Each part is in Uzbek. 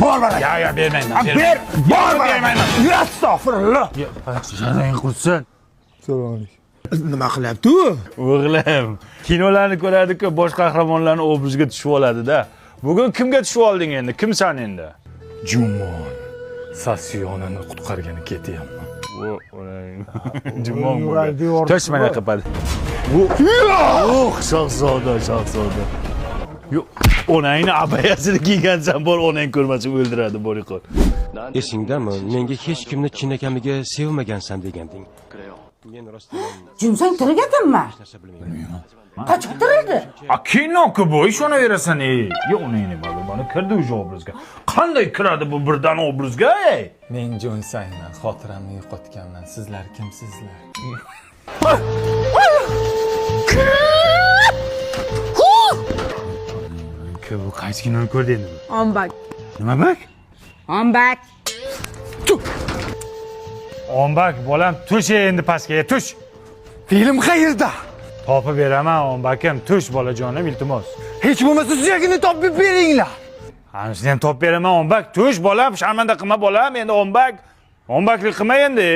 Bor bana. Ya bermayman. Ber. Bor bana. Bermayman. Ya astagfirullah. Janang qursin. Assalomu alaykum. Nima qilyapti u? O'g'lim, kinolarni ko'radi-ku, bosh qahramonlarni obrazga tushib oladi-da. Bugun kimga tushib olding endi? Kimsan endi? Jumon Sasiyonani qutqargani ketyapman. Jumon bo'ldi. Tosh mana qiladi. Shahzoda. Yo'q, onangni abayasini kiygansan, bor onang ko'rmasa o'ldiradi, bor yo'q. Esingdami? Menga hech kimni chin ekaniga sevmagansan deganding. Men rostdan Jumsang tirik ekanmi? bilmayman. Qachon tirildi? Kino-ku bu, ishonaverasan, ey. Yo'q, onang nima bo'ldi? Kirdi o'sha obrazga. Qanday kiradi bu birdan obrazga, ey? Men Jonsayman, xotiramni yo'qotganman. Sizlar kimsizlar? Bu qaysi kinoni ko'rdi endi bu? Ombak. Nima bak? Ombak. Ombak, bolam, tush endi pastga, tush. Film qayerda? Topib beraman, ombakim, tush bolajonim, iltimos. Hech bo'lmasa suyagini topib beringlar. Hanisini ham topib beraman, ombak, tush bolam, sharmanda qilma bolam, endi ombak. Ombaklik qilma endi.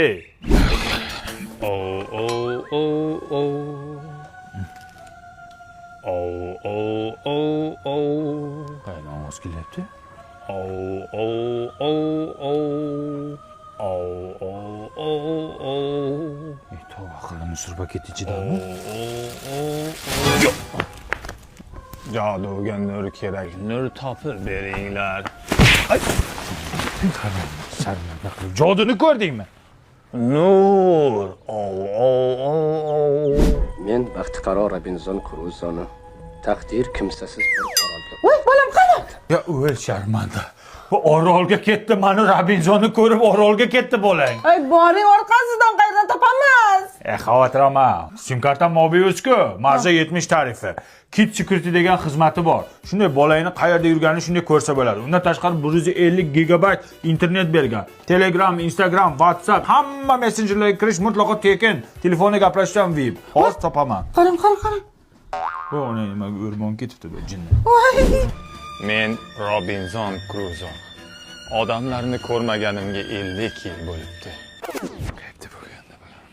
Qayerdan ovoz kelyapti? Tavba qildim, surpaket ichidami? Joduga nur kerak. Nur topib beringlar. Sharmanda qilib. Joduni ko'rdingmi? Nur. Men baxtiqaro Robinzon Kruzoni taqdir kimsasiz bir orolga. Voy, bolam qani? Ya o'l sharmanda. Bu orolga ketdi, mani Robinzonni ko'rib orolga ketdi bolang. Ay, boring orqasidan qayerdan topamiz? Xavotir olma. Sim kartam Mobius-ku, marza 70 tarifi. Kit Security degan xizmati bor. Shunday bolangni qayerda yurganini shunday ko'rsa bo'ladi. Undan tashqari 150 gigabayt internet bergan. Telegram, Instagram, WhatsApp, hamma messenjerlarga kirish mutlaqo tekin. Telefonda gaplashishdan VIP. Hozir topaman. Qarang. Bu ona nimaga o'rmon ketibdi bu jinni. Voy. Men Robinzon Kruzo. Odamlarni ko'rmaganimga 50 yil bo'libdi. Qayerda bo'lganda bo'lam.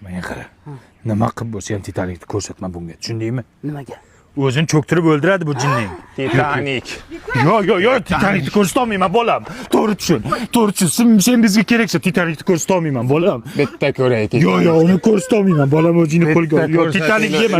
Menga qara. Nima qilib bo'lsa ham Titanikni ko'rsatma bunga. Tushundingmi? Nimaga? O'zini cho'ktirib o'ldiradi bu jinning. Titanik. Yo'q, Titanikni ko'rsatolmayman bolam. To'g'ri tushun. Sen bizga keraksa Titanikni ko'rsatolmayman bolam. Bitta ko'raylik. Yo'q, uni ko'rsatolmayman bolam, o'zingni qo'lga ol. Yo'q, Titanik yema.